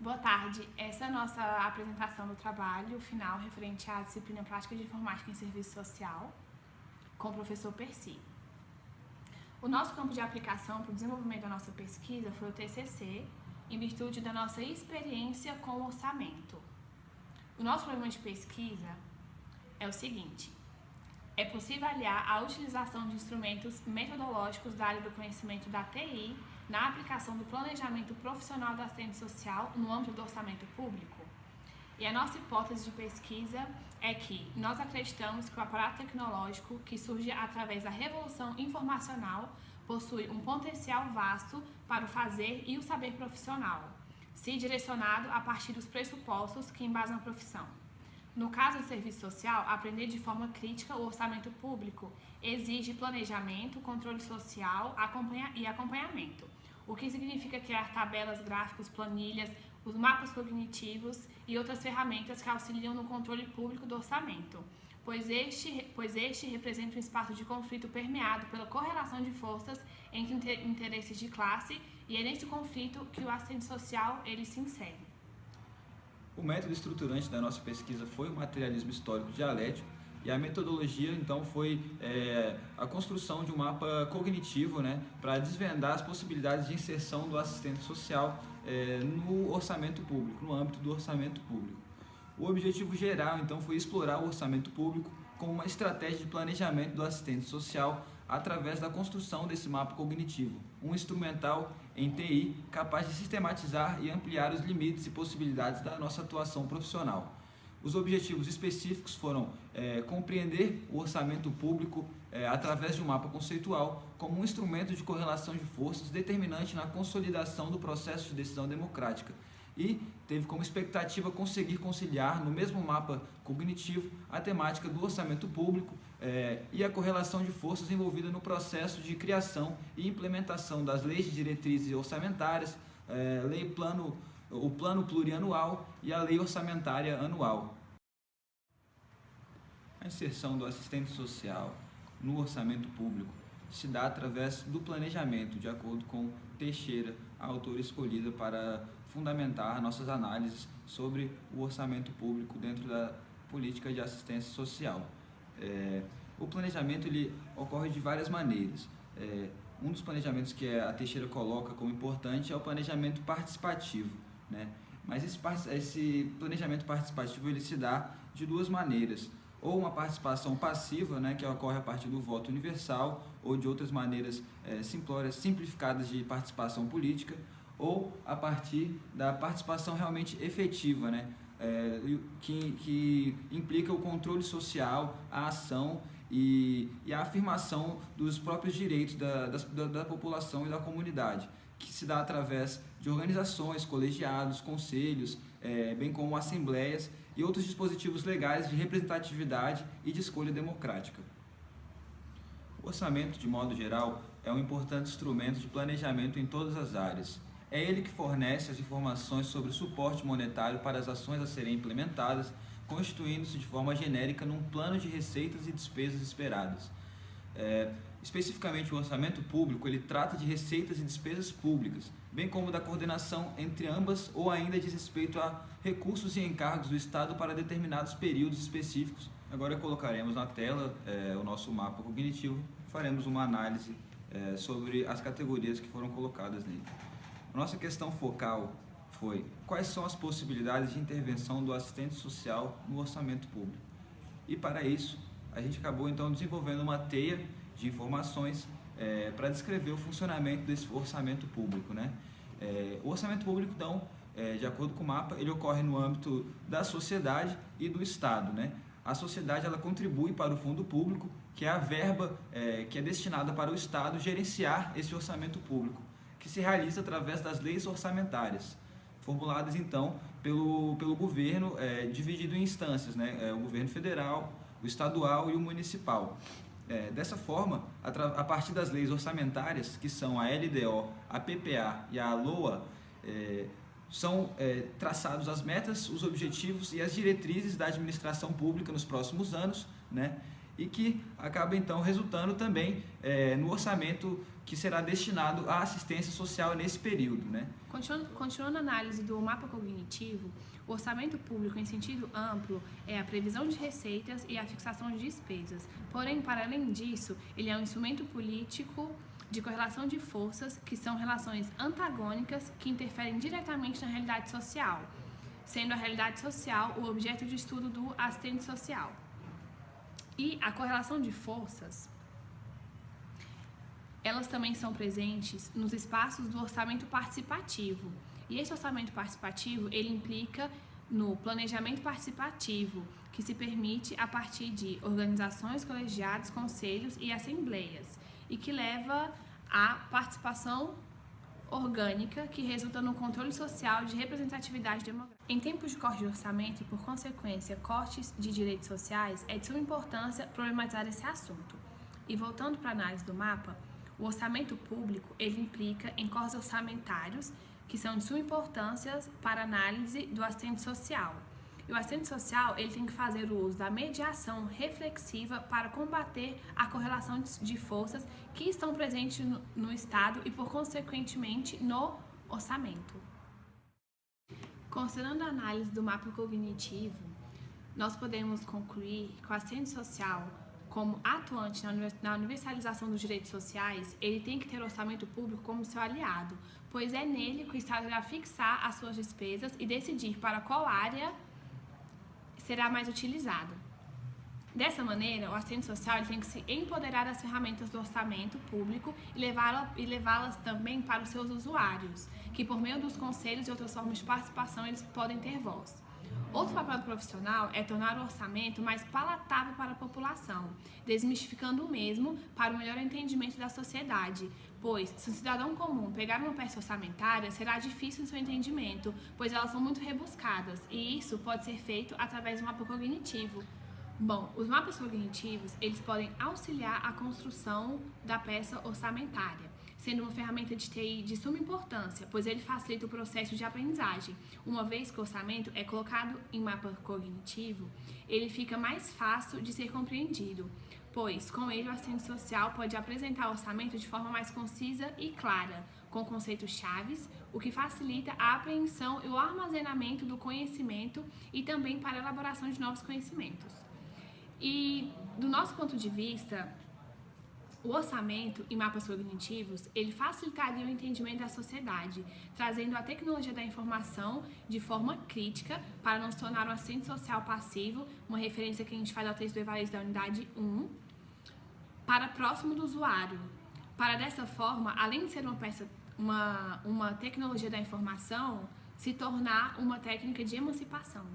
Boa tarde, essa é a nossa apresentação do trabalho final referente à disciplina Prática de Informática em Serviço Social, com o professor Percy. O nosso campo de aplicação para o desenvolvimento da nossa pesquisa foi o TCC, em virtude da nossa experiência com o orçamento. O nosso problema de pesquisa é o seguinte: é possível avaliar a utilização de instrumentos metodológicos da área do conhecimento da TI na aplicação do planejamento profissional da assistente social no âmbito do orçamento público? E a nossa hipótese de pesquisa é que nós acreditamos que o aparato tecnológico que surge através da revolução informacional possui um potencial vasto para o fazer e o saber profissional, se direcionado a partir dos pressupostos que embasam a profissão. No caso do serviço social, aprender de forma crítica o orçamento público exige planejamento, controle social e acompanhamento, o que significa criar tabelas, gráficos, planilhas, os mapas cognitivos e outras ferramentas que auxiliam no controle público do orçamento, pois este representa um espaço de conflito permeado pela correlação de forças entre interesses de classe, e é nesse conflito que o assistente social ele se insere. O método estruturante da nossa pesquisa foi o materialismo histórico dialético, e a metodologia, então, foi a construção de um mapa cognitivo, para desvendar as possibilidades de inserção do assistente social no orçamento público, no âmbito do orçamento público. O objetivo geral, então, foi explorar o orçamento público como uma estratégia de planejamento do assistente social através da construção desse mapa cognitivo, um instrumental em TI capaz de sistematizar e ampliar os limites e possibilidades da nossa atuação profissional. Os objetivos específicos foram compreender o orçamento público através de um mapa conceitual como um instrumento de correlação de forças determinante na consolidação do processo de decisão democrática, e teve como expectativa conseguir conciliar no mesmo mapa cognitivo a temática do orçamento público e a correlação de forças envolvida no processo de criação e implementação das leis de diretrizes orçamentárias, o plano plurianual e a lei orçamentária anual. A inserção do assistente social no orçamento público se dá através do planejamento, de acordo com Teixeira, a autora escolhida para fundamentar nossas análises sobre o orçamento público dentro da política de assistência social. O planejamento ele ocorre de várias maneiras. Um dos planejamentos que a Teixeira coloca como importante é o planejamento participativo, Mas esse planejamento participativo ele se dá de duas maneiras: ou uma participação passiva, que ocorre a partir do voto universal, ou de outras maneiras simplificadas de participação política, ou a partir da participação realmente efetiva, que implica o controle social, a ação e a afirmação dos próprios direitos da população e da comunidade, que se dá através de organizações, colegiados, conselhos, bem como assembleias e outros dispositivos legais de representatividade e de escolha democrática. O orçamento, de modo geral, é um importante instrumento de planejamento em todas as áreas. É ele que fornece as informações sobre o suporte monetário para as ações a serem implementadas, constituindo-se de forma genérica num plano de receitas e despesas esperadas. Especificamente, o orçamento público ele trata de receitas e despesas públicas, bem como da coordenação entre ambas, ou ainda diz respeito a recursos e encargos do Estado para determinados períodos específicos. Agora colocaremos na tela o nosso mapa cognitivo e faremos uma análise sobre as categorias que foram colocadas nele. A nossa questão focal foi: quais são as possibilidades de intervenção do assistente social no orçamento público? E para isso, a gente acabou então desenvolvendo uma teia de informações para descrever o funcionamento desse orçamento público, O orçamento público, então, de acordo com o mapa, ele ocorre no âmbito da sociedade e do Estado, A sociedade ela contribui para o fundo público, que é a verba que é destinada para o Estado gerenciar esse orçamento público, que se realiza através das leis orçamentárias, formuladas então pelo governo, dividido em instâncias, O governo federal, o estadual e o municipal. Dessa forma, a partir das leis orçamentárias, que são a LDO, a PPA e a LOA, são traçados as metas, os objetivos e as diretrizes da administração pública nos próximos anos, e que acaba então resultando também no orçamento que será destinado à assistência social nesse período, né? Continuando a análise do mapa cognitivo, o orçamento público em sentido amplo é a previsão de receitas e a fixação de despesas. Porém, para além disso, ele é um instrumento político de correlação de forças, que são relações antagônicas que interferem diretamente na realidade social, sendo a realidade social o objeto de estudo do assistente social. E a correlação de forças, elas também são presentes nos espaços do orçamento participativo. E esse orçamento participativo, ele implica no planejamento participativo, que se permite a partir de organizações, colegiados, conselhos e assembleias, e que leva à participação orgânica, que resulta no controle social de representatividade demográfica. Em tempos de corte de orçamento e, por consequência, cortes de direitos sociais, é de suma importância problematizar esse assunto. E voltando para a análise do mapa, o orçamento público, ele implica em cortes orçamentários que são de suma importância para a análise do assistente social. E o assistente social, ele tem que fazer o uso da mediação reflexiva para combater a correlação de forças que estão presentes no Estado e, por consequentemente, no orçamento. Considerando a análise do mapa cognitivo, nós podemos concluir que o assistente social, como atuante na universalização dos direitos sociais, ele tem que ter o orçamento público como seu aliado, pois é nele que o Estado irá fixar as suas despesas e decidir para qual área será mais utilizado. Dessa maneira, o assistente social ele tem que se empoderar das ferramentas do orçamento público e levá-las também para os seus usuários, que por meio dos conselhos e outras formas de participação eles podem ter voz. Outro papel do profissional é tornar o orçamento mais palatável para a população, desmistificando o mesmo para o melhor entendimento da sociedade, pois, se um cidadão comum pegar uma peça orçamentária, será difícil no seu entendimento, pois elas são muito rebuscadas, e isso pode ser feito através do mapa cognitivo. Bom, os mapas cognitivos, eles podem auxiliar a construção da peça orçamentária, sendo uma ferramenta de TI de suma importância, pois ele facilita o processo de aprendizagem. Uma vez que o orçamento é colocado em mapa cognitivo, ele fica mais fácil de ser compreendido, pois com ele o assistente social pode apresentar o orçamento de forma mais concisa e clara, com conceitos chaves, o que facilita a apreensão e o armazenamento do conhecimento e também para a elaboração de novos conhecimentos. E, do nosso ponto de vista, o orçamento e mapas cognitivos, ele facilitaria o entendimento da sociedade, trazendo a tecnologia da informação de forma crítica para não se tornar um assistente social passivo, uma referência que a gente faz ao texto do Evaristo da unidade 1, para próximo do usuário. Para dessa forma, além de ser uma tecnologia da informação, se tornar uma técnica de emancipação.